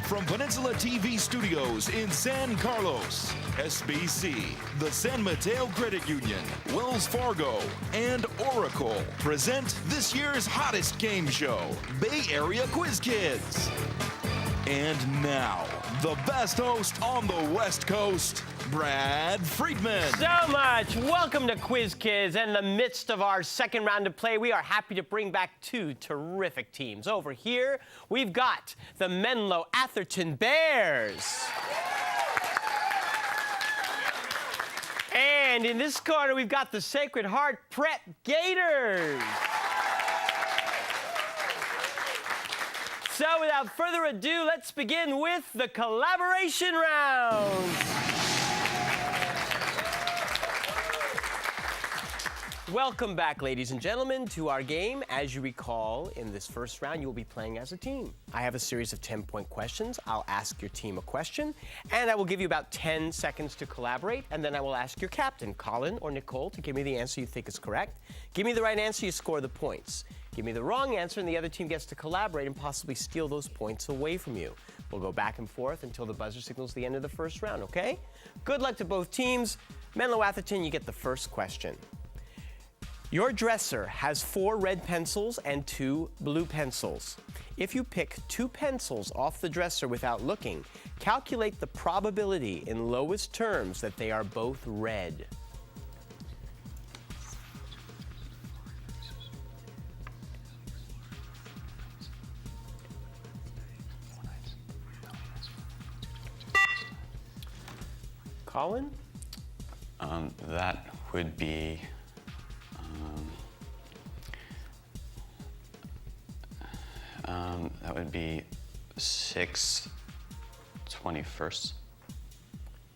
From Peninsula TV Studios in San Carlos, SBC, the San Mateo Credit Union, Wells Fargo, and Oracle present this year's hottest game show, Bay Area Quiz Kids. And now, the best host on the West Coast, Brad Friedman. So much. Welcome to Quiz Kids. In the midst of our second round of play, we are happy to bring back two terrific teams. Over here, we've got the Menlo Atherton Bears. And in this corner, we've got the Sacred Heart Prep Gators. So without further ado, let's begin with the collaboration round. Welcome back, ladies and gentlemen, to our game. As you recall, in this first round, you will be playing as a team. I have a series of 10-point questions. I'll ask your team a question, and I will give you about 10 seconds to collaborate, and then I will ask your captain, Colin or Nicole, to give me the answer you think is correct. Give me the right answer, you score the points. Give me the wrong answer, and the other team gets to collaborate and possibly steal those points away from you. We'll go back and forth until the buzzer signals the end of the first round, okay? Good luck to both teams. Menlo Atherton, you get the first question. Your dresser has 4 red pencils and 2 blue pencils. If you pick 2 pencils off the dresser without looking, calculate the probability in lowest terms that they are both red. Colin? That would be that would be 6/21.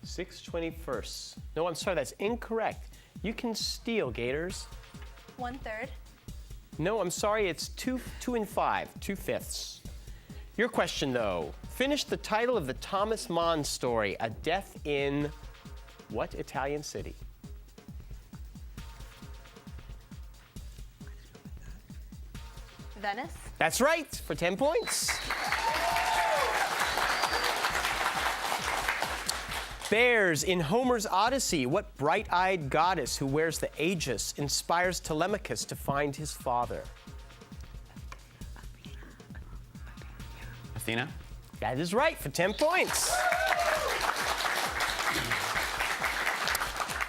6/21. No, I'm sorry, that's incorrect. You can steal, Gators. 1/3. No, I'm sorry, it's 2 and 5, 2/5. Your question, though. Finish the title of the Thomas Mann story, A Death in what Italian city? Venice. That's right, for 10 points. Bears, in Homer's Odyssey, what bright-eyed goddess who wears the Aegis inspires Telemachus to find his father? Athena? That is right, for 10 points.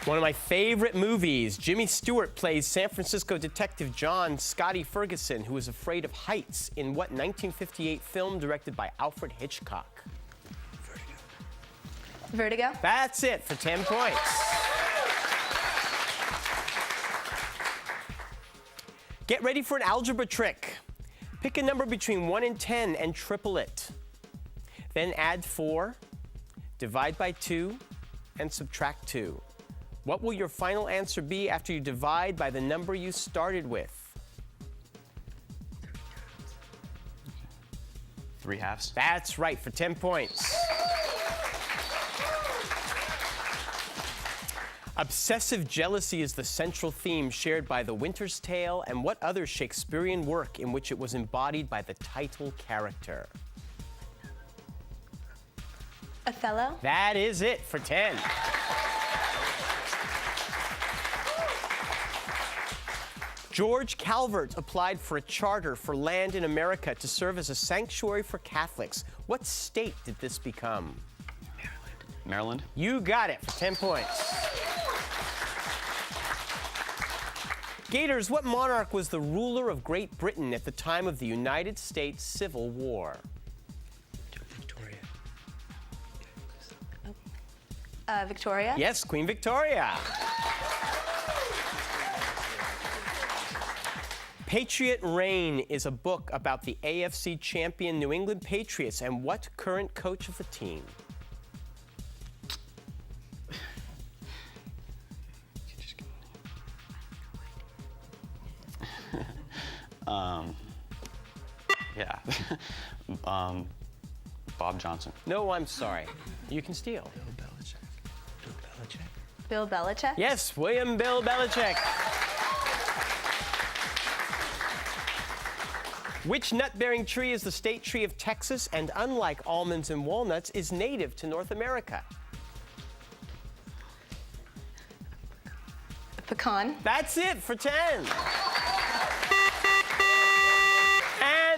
One of my favorite movies, Jimmy Stewart plays San Francisco detective John Scotty Ferguson, who is afraid of heights, in what 1958 film directed by Alfred Hitchcock? Vertigo. That's it, for 10 points. Get ready for an algebra trick. Pick a number between 1 and 10 and triple it. Then add 4, divide by 2, and subtract 2. What will your final answer be after you divide by the number you started with? 3/2. That's right, for 10 points. Obsessive jealousy is the central theme shared by The Winter's Tale and what other Shakespearean work in which it was embodied by the title character? Othello. That is it, for 10. George Calvert applied for a charter for land in America to serve as a sanctuary for Catholics. What state did this become? Maryland? You got it, for 10 points. Gators, what monarch was the ruler of Great Britain at the time of the United States Civil War? Victoria. Victoria. Yes, Queen Victoria. Patriot Reign is a book about the AFC champion New England Patriots and what current coach of the team? Yeah. Bob Johnson. No, I'm sorry. You can steal. Bill Belichick. Bill Belichick. Bill Belichick. Yes, William Bill Belichick. Which nut-bearing tree is the state tree of Texas and, unlike almonds and walnuts, is native to North America? Pecan. That's it for 10. And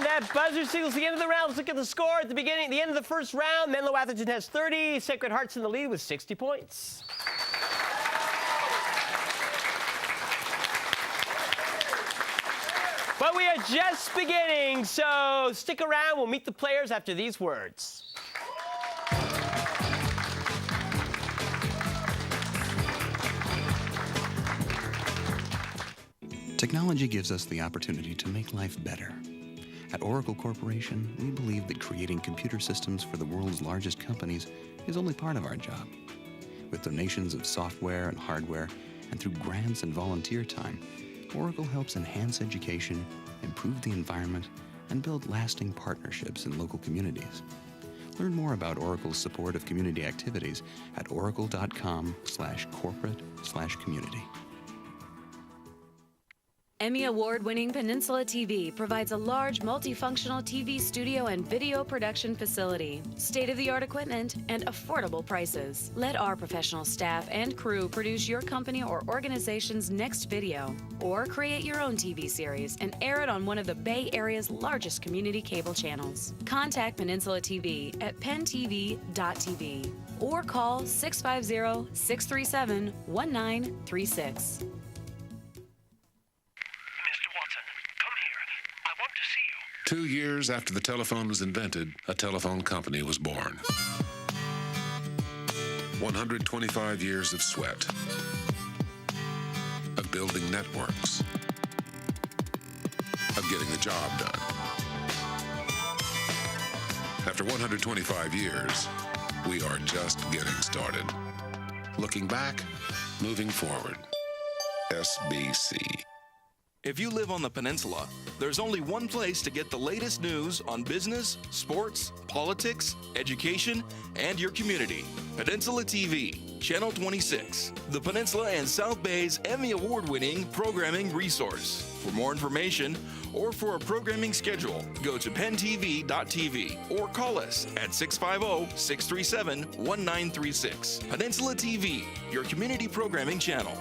that buzzer signals the end of the round. Let's look at the score at the end of the first round. Menlo Atherton has 30. Sacred Heart's in the lead with 60 points. But we are just beginning, so stick around. We'll meet the players after these words. Technology gives us the opportunity to make life better. At Oracle Corporation, we believe that creating computer systems for the world's largest companies is only part of our job. With donations of software and hardware, and through grants and volunteer time, Oracle helps enhance education, improve the environment, and build lasting partnerships in local communities. Learn more about Oracle's support of community activities at oracle.com/corporate/community. Emmy Award-winning Peninsula TV provides a large multifunctional TV studio and video production facility, state-of-the-art equipment, and affordable prices. Let our professional staff and crew produce your company or organization's next video, or create your own TV series and air it on one of the Bay Area's largest community cable channels. Contact Peninsula TV at pentv.tv or call 650-637-1936. 2 years after the telephone was invented, a telephone company was born. 125 years of sweat, of building networks, of getting the job done. After 125 years, we are just getting started. Looking back, moving forward. SBC. If you live on the peninsula, there's only one place to get the latest news on business, sports, politics, education, and your community. Peninsula TV, Channel 26, the Peninsula and South Bay's Emmy Award-winning programming resource. For more information or for a programming schedule, go to pentv.tv or call us at 650-637-1936. Peninsula TV, your community programming channel.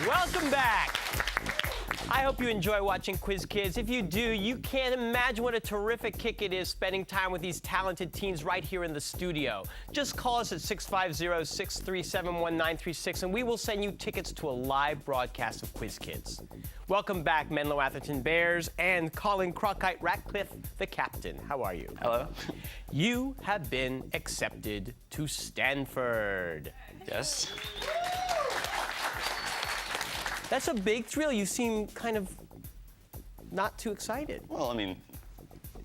Welcome back. I hope you enjoy watching Quiz Kids. If you do, you can't imagine what a terrific kick it is spending time with these talented teens right here in the studio. Just call us at 650-637-1936 and we will send you tickets to a live broadcast of Quiz Kids. Welcome back, Menlo Atherton Bears and Colin Cronkite Ratcliffe, the captain. How are you? Hello. You have been accepted to Stanford. Yes. That's a big thrill. You seem kind of not too excited. Well, I mean,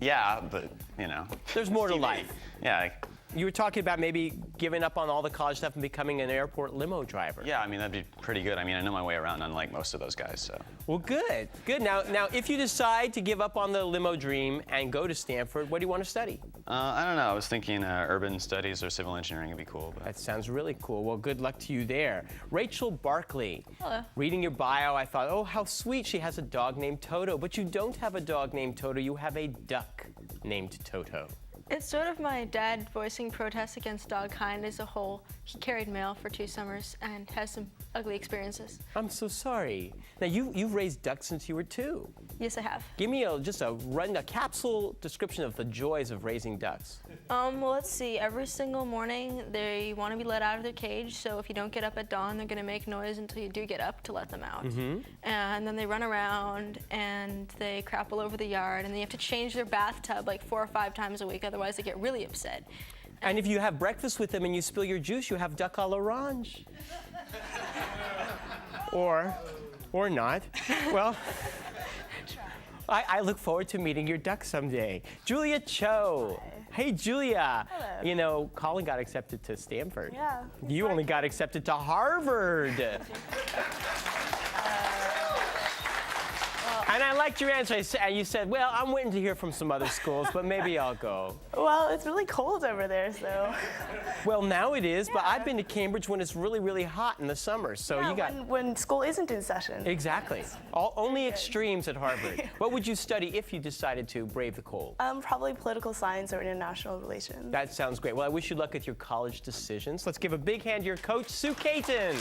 yeah, but, you know. There's more to TV. life. Yeah. You were talking about maybe giving up on all the college stuff and becoming an airport limo driver. Yeah, I mean, that'd be pretty good. I mean, I know my way around, unlike most of those guys, so. Well, good. Good. Now, if you decide to give up on the limo dream and go to Stanford, what do you want to study? I don't know. I was thinking urban studies or civil engineering would be cool. But. That sounds really cool. Well, good luck to you there. Rachel Barkley. Hello. Reading your bio, I thought, oh, how sweet. She has a dog named Toto. But you don't have a dog named Toto. You have a duck named Toto. It's sort of my dad voicing protests against dogkind as a whole. He carried mail for 2 summers and has some ugly experiences. I'm so sorry. Now, you've raised ducks since you were 2. Yes, I have. Give me a capsule description of the joys of raising ducks. Well, let's see. Every single morning, they want to be let out of their cage, so if you don't get up at dawn, they're going to make noise until you do get up to let them out. And then they run around, and they crap all over the yard, and then you have to change their bathtub like 4 or 5 times a week, otherwise they get really upset. And if you have breakfast with them and you spill your juice, you have duck à l'orange. or not. Well, I look forward to meeting your duck someday. Julia Cho. Hey, Julia. Hello. You know, Colin got accepted to Stanford. Yeah. You only got accepted to Harvard. And And I liked your answer. You said, well, I'm waiting to hear from some other schools, but maybe I'll go. Well, it's really cold over there, so. Well, now it is, but I've been to Cambridge when it's really, really hot in the summer, so Yeah, you got... when school isn't in session. Exactly. Only extremes at Harvard. What would you study if you decided to brave the cold? Probably political science or international relations. That sounds great. Well, I wish you luck with your college decisions. Let's give a big hand to your coach, Sue Caton.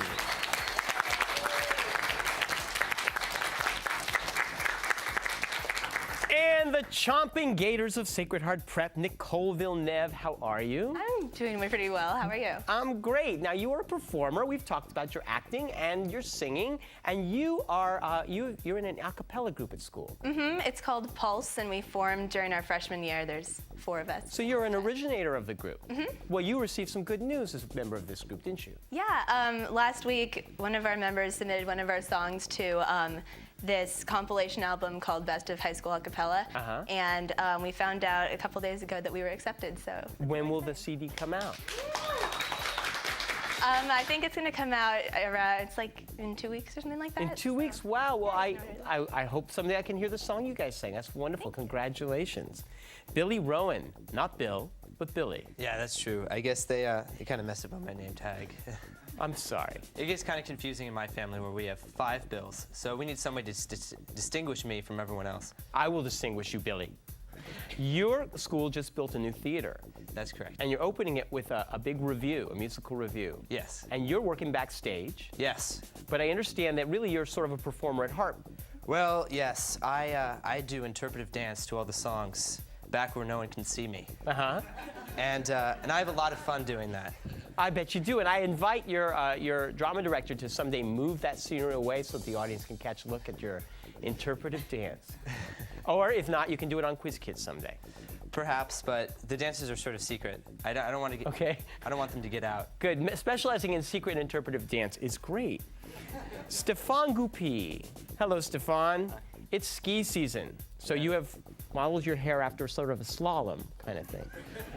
And the chomping gators of Sacred Heart Prep, Nicole Villeneuve, how are you? I'm doing pretty well. How are you? I'm great. Now, you are a performer. We've talked about your acting and your singing, and you are you're in an a cappella group at school. Mm-hmm. It's called Pulse, and we formed during our freshman year. There's 4 of us. So you're an originator of the group. Mm-hmm. Well, you received some good news as a member of this group, didn't you? Yeah. Last week, one of our members submitted one of our songs to this compilation album called Best of High School A Cappella, and we found out a couple days ago that we were accepted. So when will the CD come out? I think it's going to come out around, it's like in 2 weeks or something like that. In 2 weeks? Wow. Well, I hope someday I can hear the song you guys sang. That's wonderful. Congratulations. Billy Rowan. Not Bill, but Billy. Yeah, that's true. I guess they kind of messed up on my name tag. I'm sorry. It gets kind of confusing in my family where we have 5 Bills, so we need somebody to distinguish me from everyone else. I will distinguish you, Billy. Your school just built a new theater. That's correct. And you're opening it with a big review, a musical review. Yes. And you're working backstage. Yes. But I understand that really you're sort of a performer at heart. Well, yes. I do interpretive dance to all the songs back where no one can see me. Uh-huh. And I have a lot of fun doing that. I bet you do, and I invite your drama director to someday move that scenery away so that the audience can catch a look at your interpretive dance. Or if not, you can do it on Quiz Kids someday. Perhaps, but the dances are sort of secret. I don't want to get. Okay. I don't want them to get out. Good. Specializing in secret and interpretive dance is great. Stefan Goupy. Hello, Stefan. It's ski season, so you have modeled your hair after sort of a slalom kind of thing.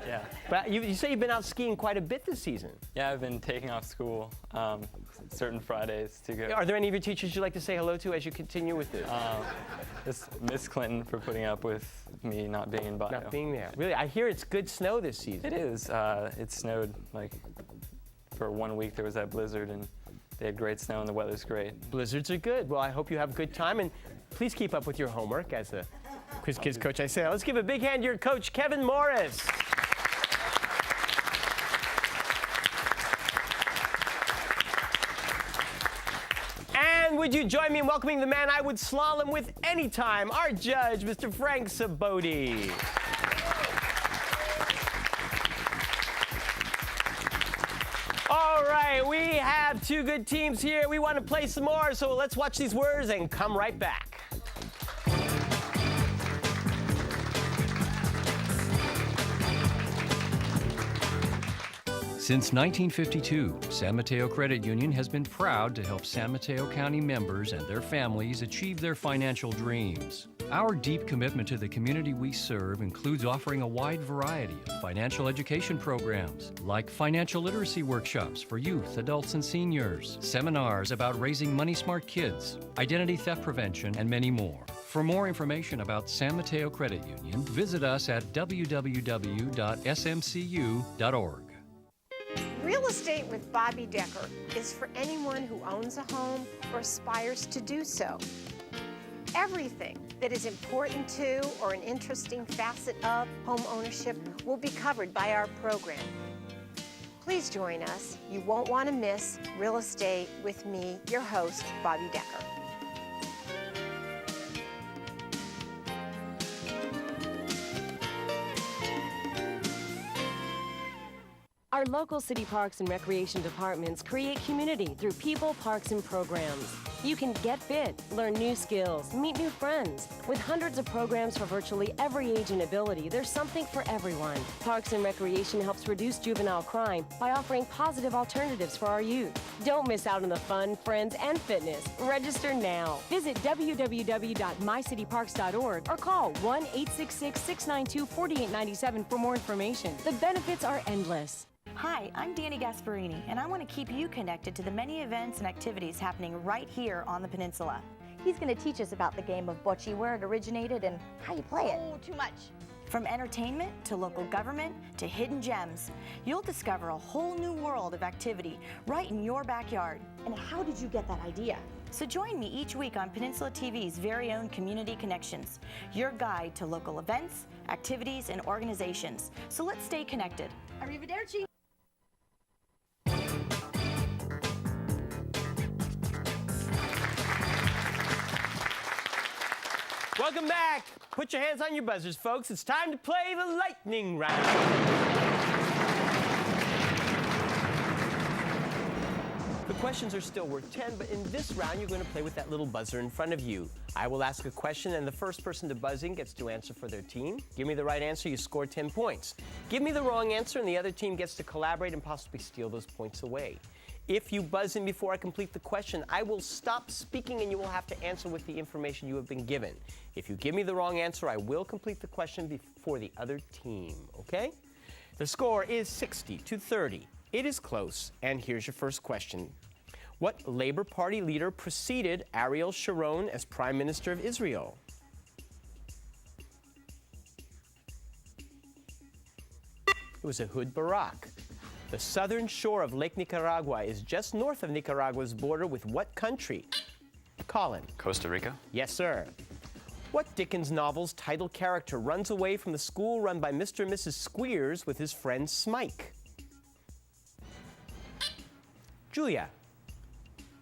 Yeah. But you say you've been out skiing quite a bit this season. Yeah, I've been taking off school certain Fridays to go. Are there any of your teachers you'd like to say hello to as you continue with this? Miss Clinton for putting up with me not being in bio. Not being there. Really, I hear it's good snow this season. It is. It snowed like for 1 week. There was that blizzard, and they had great snow, and the weather's great. Blizzards are good. Well, I hope you have a good time, and please keep up with your homework as a Quiz Kids coach. I say, let's give a big hand to your coach, Kevin Morris. And would you join me in welcoming the man I would slalom with anytime, our judge, Mr. Frank Saboti. All right, we have 2 good teams here. We want to play some more, so let's watch these words and come right back. Since 1952, San Mateo Credit Union has been proud to help San Mateo County members and their families achieve their financial dreams. Our deep commitment to the community we serve includes offering a wide variety of financial education programs, like financial literacy workshops for youth, adults, and seniors, seminars about raising money-smart kids, identity theft prevention, and many more. For more information about San Mateo Credit Union, visit us at www.smcu.org. Real estate with Bobby Decker is for anyone who owns a home or aspires to do so. Everything that is important to or an interesting facet of home ownership will be covered by our program. Please join us. You won't want to miss Real Estate with me, your host, Bobby Decker. Our local city parks and recreation departments create community through people, parks, and programs. You can get fit, learn new skills, meet new friends. With hundreds of programs for virtually every age and ability, there's something for everyone. Parks and Recreation helps reduce juvenile crime by offering positive alternatives for our youth. Don't miss out on the fun, friends, and fitness. Register now. Visit www.mycityparks.org or call 1-866-692-4897 for more information. The benefits are endless. Hi, I'm Danny Gasparini, and I want to keep you connected to the many events and activities happening right here on the peninsula. He's going to teach us about the game of bocce, where it originated, and how you play it. Oh, too much. From entertainment to local government to hidden gems, you'll discover a whole new world of activity right in your backyard. And how did you get that idea? So join me each week on Peninsula TV's very own Community Connections, your guide to local events, activities, and organizations. So let's stay connected. Arrivederci. Welcome back. Put your hands on your buzzers, folks. It's time to play the lightning round. The questions are still worth 10, but in this round, you're going to play with that little buzzer in front of you. I will ask a question, and the first person to buzz in gets to answer for their team. Give me the right answer, you score 10 points. Give me the wrong answer, and the other team gets to collaborate and possibly steal those points away. If you buzz in before I complete the question, I will stop speaking and you will have to answer with the information you have been given. If you give me the wrong answer, I will complete the question before the other team, okay? The score is 60-30. It is close, and here's your first question. What Labour Party leader preceded Ariel Sharon as Prime Minister of Israel? It was Ehud Barak. The southern shore of Lake Nicaragua is just north of Nicaragua's border with what country? Colin. Costa Rica? Yes, sir. What Dickens novel's title character runs away from the school run by Mr. and Mrs. Squeers with his friend Smike? Julia.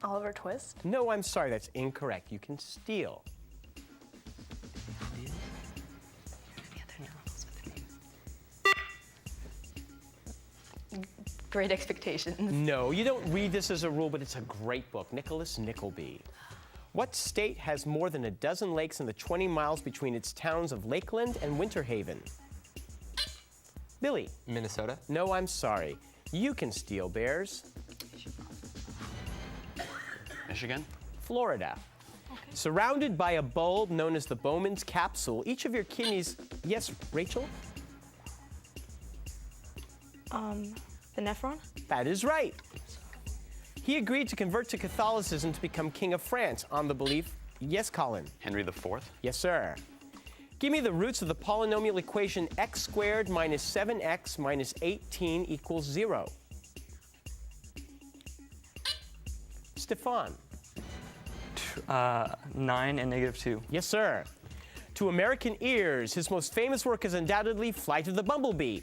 Oliver Twist? No, I'm sorry, that's incorrect. You can steal. Great Expectations. No, you don't read this as a rule, but it's a great book. Nicholas Nickleby. What state has more than a dozen lakes in the 20 miles between its towns of Lakeland and Winter Haven? Billy. Minnesota. No, I'm sorry. You can steal, Bears. Michigan? Florida. Okay. Surrounded by a bulb known as the Bowman's capsule, each of your kidneys... Yes, Rachel? The nephron? That is right. He agreed to convert to Catholicism to become King of France on the belief... Yes, Colin? Henry IV? Yes, sir. Give me the roots of the polynomial equation x squared minus 7x minus 18 equals 0. Stefan? 9 and -2. Yes, sir. To American ears, his most famous work is undoubtedly Flight of the Bumblebee.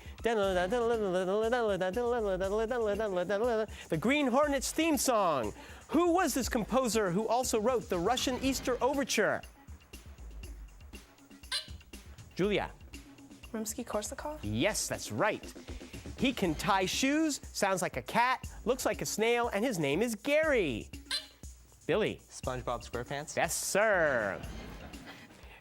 The Green Hornets theme song. Who was this composer who also wrote the Russian Easter Overture? Julia. Rimsky-Korsakov? Yes, that's right. He can tie shoes, sounds like a cat, looks like a snail, and his name is Gary. Billy. SpongeBob SquarePants? Yes, sir.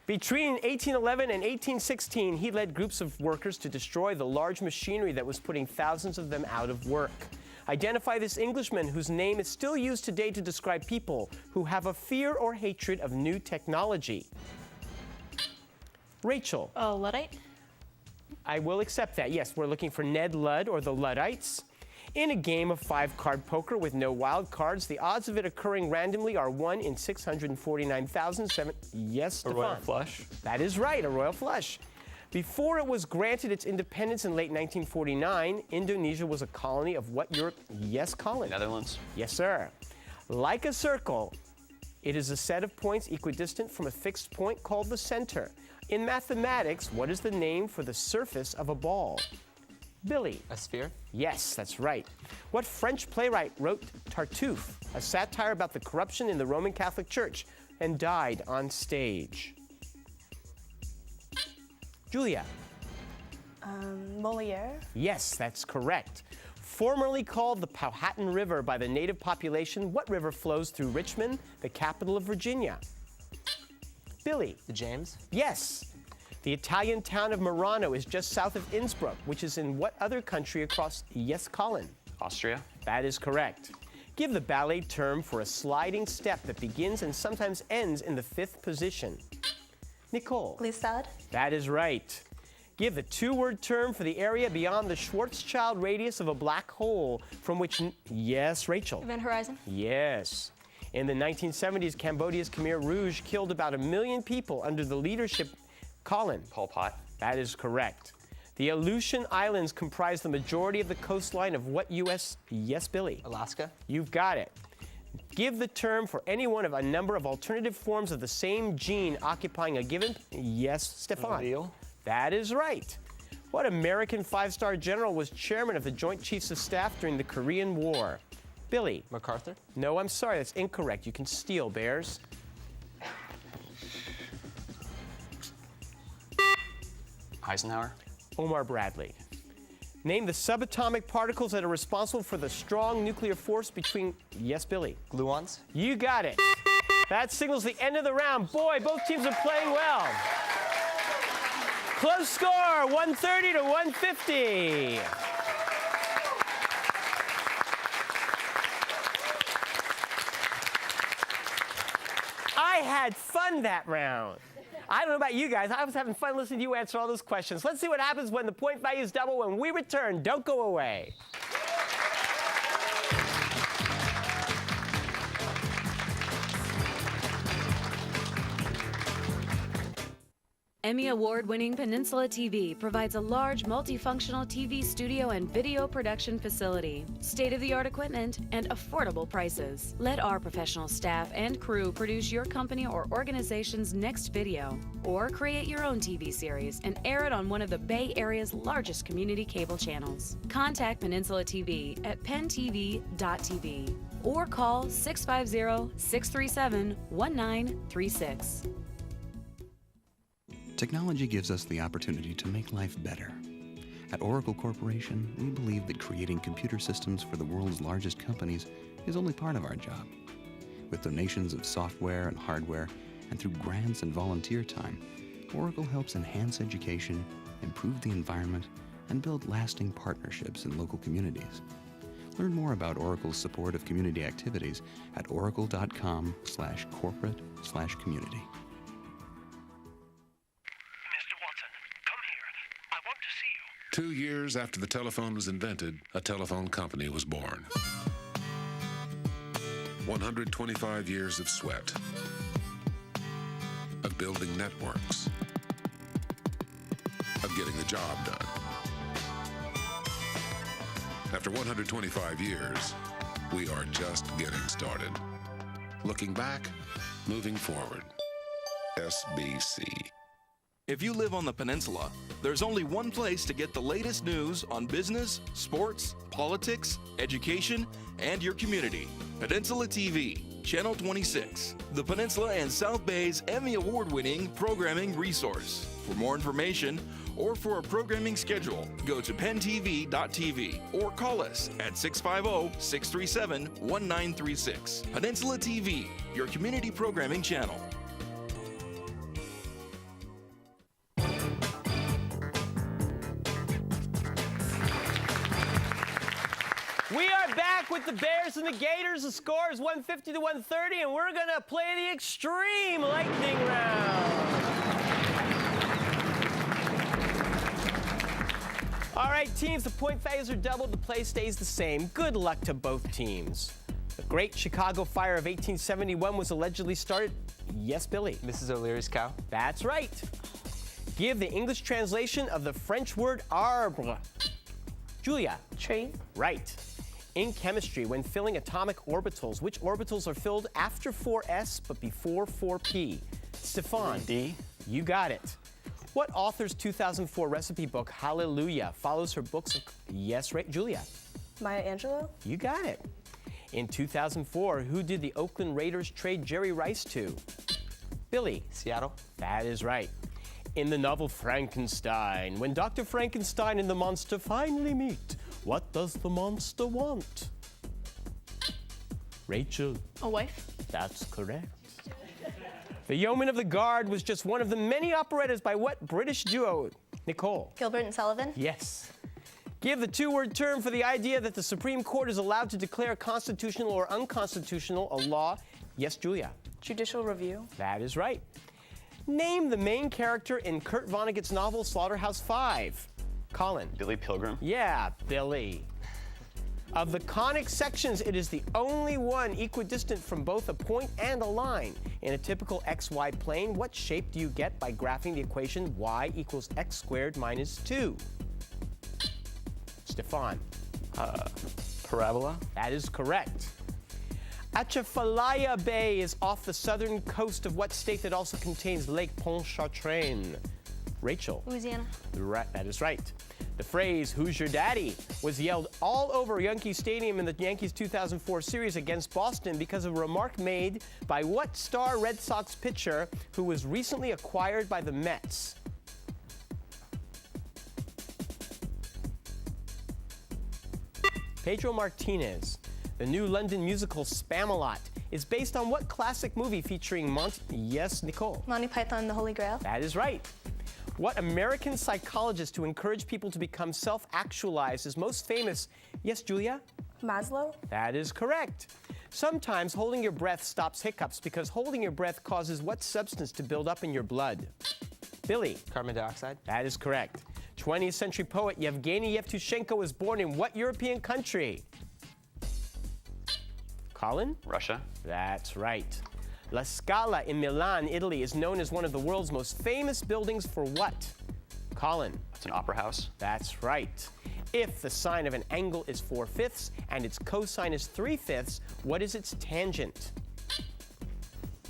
Between 1811 and 1816, he led groups of workers to destroy the large machinery that was putting thousands of them out of work. Identify this Englishman whose name is still used today to describe people who have a fear or hatred of new technology. Rachel. Oh, Luddite? I will accept that. Yes, we're looking for Ned Ludd or the Luddites. In a game of 5-card poker with no wild cards, the odds of it occurring randomly are 1 in 649,007. Yes, Stefan. A royal flush? That is right, a royal flush. Before it was granted its independence in late 1949, Indonesia was a colony of what Europe? Yes, Colin. Netherlands? Yes, sir. Like a circle, it is a set of points equidistant from a fixed point called the center. In mathematics, what is the name for the surface of a ball? Billy. A sphere? Yes, that's right. What French playwright wrote Tartuffe, a satire about the corruption in the Roman Catholic Church, and died on stage? Julia. Moliere? Yes, that's correct. Formerly called the Powhatan River by the native population, what river flows through Richmond, the capital of Virginia? Billy. The James? Yes. The Italian town of Murano is just south of Innsbruck, which is in what other country across... Yes, Colin? Austria? That is correct. Give the ballet term for a sliding step that begins and sometimes ends in the 5th position. Nicole? Glissade? That is right. Give the 2-word term for the area beyond the Schwarzschild radius of a black hole from which... Yes, Rachel? Event horizon? Yes. In the 1970s, Cambodia's Khmer Rouge killed about 1 million people under the leadership, Colin. Pol Pot. That is correct. The Aleutian Islands comprise the majority of the coastline of what U.S.? Yes, Billy. Alaska. You've got it. Give the term for any one of a number of alternative forms of the same gene occupying a given. Yes, Stefan. Allele. That is right. What American five-star general was chairman of the Joint Chiefs of Staff during the Korean War? Billy. MacArthur. No, I'm sorry, that's incorrect. You can steal, Bears. Eisenhower. Omar Bradley. Name the subatomic particles that are responsible for the strong nuclear force between. Yes, Billy. Gluons. You got it. That signals the end of the round. Boy, both teams are playing well. Close score, 130 to 150. I had fun that round. I don't know about you guys. I was having fun listening to you answer all those questions. Let's see what happens when the point values double when we return. Don't go away. Emmy Award-winning Peninsula TV provides a large multifunctional TV studio and video production facility, state-of-the-art equipment, and affordable prices. Let our professional staff and crew produce your company or organization's next video, or create your own TV series and air it on one of the Bay Area's largest community cable channels. Contact Peninsula TV at pentv.tv or call 650-637-1936. Technology gives us the opportunity to make life better. At Oracle Corporation, we believe that creating computer systems for the world's largest companies is only part of our job. With donations of software and hardware, and through grants and volunteer time, Oracle helps enhance education, improve the environment, and build lasting partnerships in local communities. Learn more about Oracle's support of community activities at oracle.com/corporate/community. 2 years after the telephone was invented, a telephone company was born. 125 years of sweat, of building networks, of getting the job done. After 125 years, we are just getting started. Looking back, moving forward. SBC. If you live on the peninsula, there's only one place to get the latest news on business, sports, politics, education, and your community. Peninsula TV, Channel 26, the Peninsula and South Bay's Emmy Award-winning programming resource. For more information or for a programming schedule, go to pentv.tv or call us at 650-637-1936. Peninsula TV, your community programming channel. We are back with the Bears and the Gators. The score is 150 to 130, and we're going to play the Extreme Lightning Round. All right, teams, the point values are doubled. The play stays the same. Good luck to both teams. The Great Chicago Fire of 1871 was allegedly started. Yes, Billy. Mrs. O'Leary's cow. That's right. Give the English translation of the French word arbre. Julia. Tree. Right. In chemistry, when filling atomic orbitals, which orbitals are filled after 4s but before 4p? Stefan. D. You got it. What author's 2004 recipe book, Hallelujah, follows her books of... Yes, right, Julia. Maya Angelou. You got it. In 2004, who did the Oakland Raiders trade Jerry Rice to? Billy. Seattle. That is right. In the novel Frankenstein, when Dr. Frankenstein and the monster finally meet, what does the monster want? Rachel. A wife. That's correct. The Yeoman of the Guard was just one of the many operettas by what British duo? Nicole. Gilbert and Sullivan. Yes. Give the two-word term for the idea that the Supreme Court is allowed to declare constitutional or unconstitutional a law. Yes, Julia. Judicial review. That is right. Name the main character in Kurt Vonnegut's novel Slaughterhouse-Five. Colin. Billy Pilgrim. Yeah, Billy. Of the conic sections, it is the only one equidistant from both a point and a line. In a typical xy plane, what shape do you get by graphing the equation y equals x squared minus 2? Stefan. Parabola? That is correct. Atchafalaya Bay is off the southern coast of what state that also contains Lake Pontchartrain? Rachel. Louisiana. That is right. The phrase, "Who's your daddy?" was yelled all over Yankee Stadium in the Yankees 2004 series against Boston because of a remark made by what star Red Sox pitcher who was recently acquired by the Mets? Pedro Martinez. The new London musical Spamalot is based on what classic movie featuring Yes, Nicole. Monty Python and the Holy Grail. That is right. What American psychologist who encouraged people to become self-actualized is most famous? Yes, Julia? Maslow? That is correct. Sometimes holding your breath stops hiccups because holding your breath causes what substance to build up in your blood? Billy? Carbon dioxide. That is correct. 20th century poet Yevgeny Yevtushenko was born in what European country? Colin? Russia. That's right. La Scala in Milan, Italy, is known as one of the world's most famous buildings for what? Colin. It's an opera house. That's right. If the sine of an angle is 4/5 and its cosine is 3/5, what is its tangent?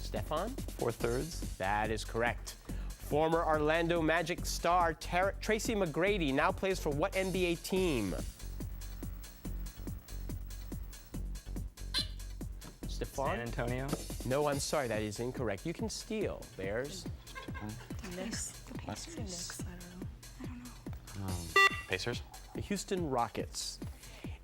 Stefan? 4/3. That is correct. Former Orlando Magic star Tracy McGrady now plays for what NBA team? Stefan? San Antonio. No, I'm sorry, that is incorrect. You can steal. Bears? Knicks. Knicks. Pacers. The Houston Rockets.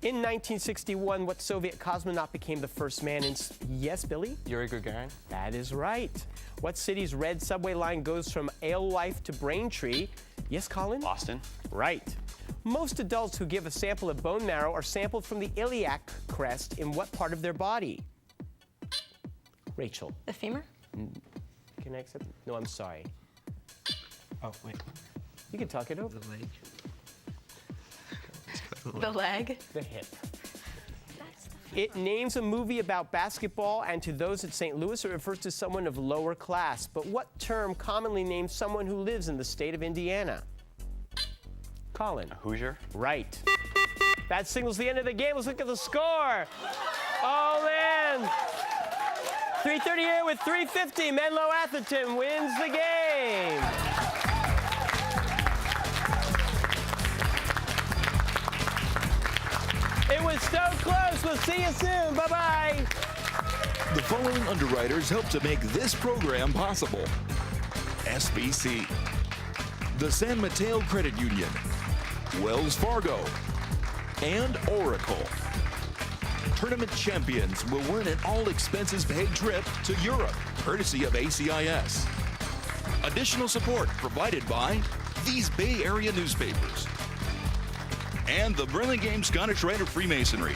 In 1961, what Soviet cosmonaut became the first man in... Yes, Billy? Yuri Gagarin. That is right. What city's red subway line goes from Alewife to Braintree? Yes, Colin? Boston. Right. Most adults who give a sample of bone marrow are sampled from the iliac crest in what part of their body? Rachel. The femur? Can I accept? No, I'm sorry. Oh, wait. You can talk it over. The leg. The leg? The hip. It names a movie about basketball, and to those at St. Louis, it refers to someone of lower class. But what term commonly names someone who lives in the state of Indiana? Colin. A Hoosier. Right. That signals the end of the game. Let's look at the score. Oh, man. 338 with 350. Menlo Atherton wins the game. It was so close. We'll see you soon. Bye-bye. The following underwriters help to make this program possible: SBC, the San Mateo Credit Union, Wells Fargo, and Oracle. Tournament champions will win an all-expenses-paid trip to Europe, courtesy of ACIS. Additional support provided by these Bay Area newspapers and the Burlingame Scottish Rite of Freemasonry.